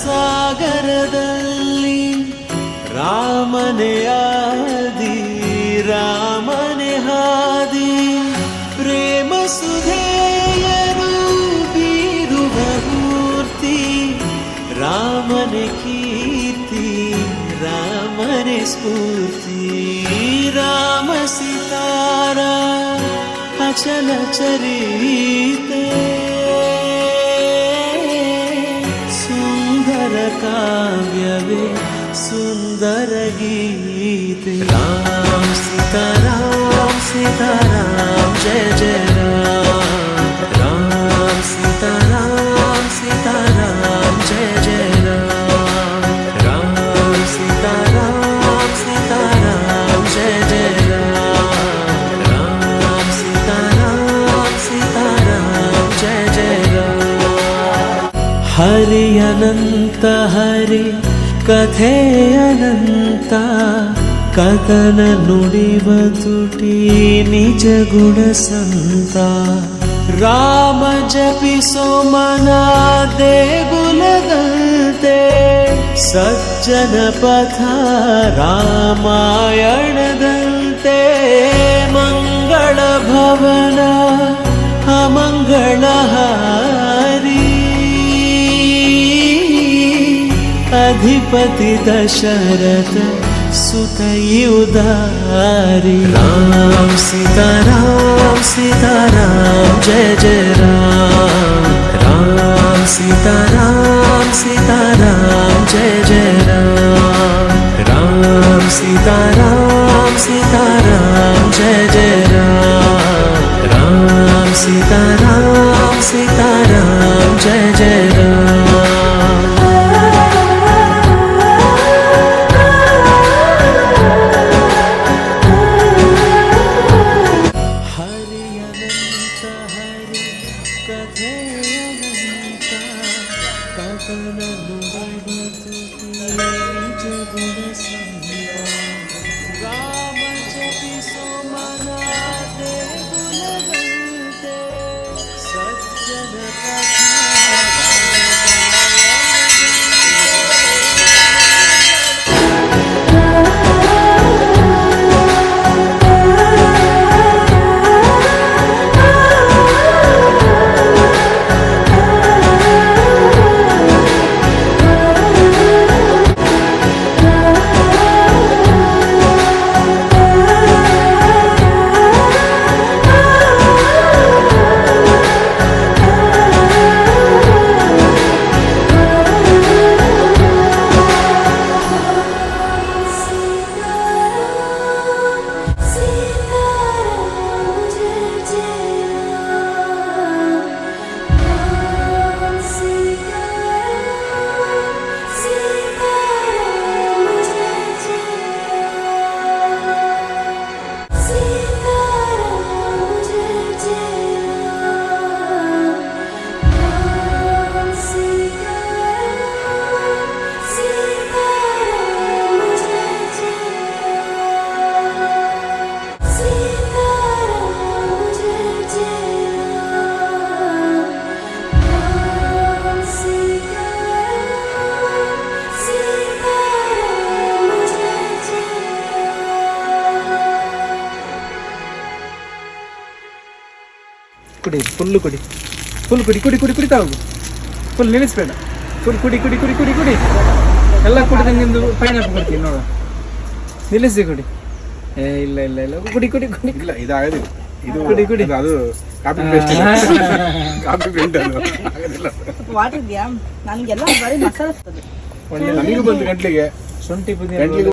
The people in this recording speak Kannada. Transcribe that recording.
ಸಾಗರದಲ್ಲಿ ರಾಮನೇ ಆದಿ ರಾಮನೇ ಹಾದಿ ಪ್ರೇಮ ಸುಧೆಯನು ಬೀರುವ ಮೂರ್ತಿ ರಾಮನೇ ಕೀರ್ತಿ ರಾಮನೇ ಸ್ಫೂರ್ತಿ ರಾಮ ಸಿತಾರ ಅಚಲ ಚರಿತೆ ಸುಂದರ ಕಾವ್ಯವೇ ಸುಂದರ ಗೀತೆ ರಾಮ ಸೀತಾರಾಮ ಸೀತಾರಾಮ ಜಯ ಜಯ ರಾಮ ರಾಮ ಸೀತಾರಾಮ ಸೀತಾರಾಮ ಜಯ ಜಯ ರಾಮ ರಾಮ ಸೀತಾರಾಮ ಸೀತಾರಾಮ ಜಯ ಜಯ ರಾಮ ಸೀತಾರಾಮ ಸೀತಾರಾಮ ಜಯ ಜಯ ಹರಿ ಅನಂತ ಹರಿ ಕಥೆ ಅನಂತ ಕಥನ ನುಡಿವ ತುಟಿ ನಿಜ ಗುಣ ಸಂತ ರಾಮ ಜಪಿಸೋ ಮನ ದೇಗುಲದಂತೆ ಸಜ್ಜನ ಪಥ ರಾಮಾಯಣದಂತೆ ಮಂಗಳ ಭವನ ಅಮಂಗಳ ಹಾರಿ ಅಧಿಪತಿ ದಶರಥ ಸುತಯುದಾರಿ ರಾಮ ಸೀತಾರಾಮ ಸೀತಾರಾಮ ಜಯ ಜಯ ರಾಮ ರಾಮ ಸೀತಾರಾಮ ಸೀತಾರಾಮ ಜಯ ಜಯ ರಾಮ ರಾಮ ಸೀತಾರಾಮ ಸೀತಾರಾಮ ಜಯ ಜಯ ರಾಮ ರಾಮ ಸೀತಾರಾಮ ಸೀತಾರಾಮ ಜಯ ಜಯ ರಾಮ ಕುಡಿ ಫುಲ್ಲು ಕುಡಿ ಫುಲ್ ಕುಡಿ ಕುಡಿ ಕುಡಿ ಕುಡಿತಾ ಹೋಗು ಫುಲ್ ನಿಲ್ಲಿಸ್ಬೇಡ ಫುಲ್ ಕುಡಿ ಕುಡಿ ಕುಡಿ ಕುಡಿ ಕುಡಿ ಎಲ್ಲ ಕುಡಿದಂಗೆ ನಿಂದು ಫೈನ್ ಹಾಕಿ ಕೊಡ್ತೀನಿ ನೋಡು ನಿಲ್ಲಿಸಿ ಕುಡಿ ಏ ಇಲ್ಲ ಇಲ್ಲ ಇಲ್ಲ ಕುಡಿ ಕುಡಿ ಕುಡಿ ಇಲ್ಲ ಇದಾಗದಿಲ್ಲ ಇದು ಕುಡಿ ಕುಡಿ ಅದು ಕಾಫಿ ಪೇಸ್ಟ್ ಕಾಫಿ ಪೇಂಟ್ ಅದು ಆಗೋದಿಲ್ಲ ವಾಟರ್ ನನಗೆಲ್ಲ ಬರೀ ಮಸಾಲೆ ಒಳ್ಳೆ ನಮಗೂ ಬಂದು ಗಂಟ್ಲಿಗೆ ಶುಂಠಿ ಪುದೀನ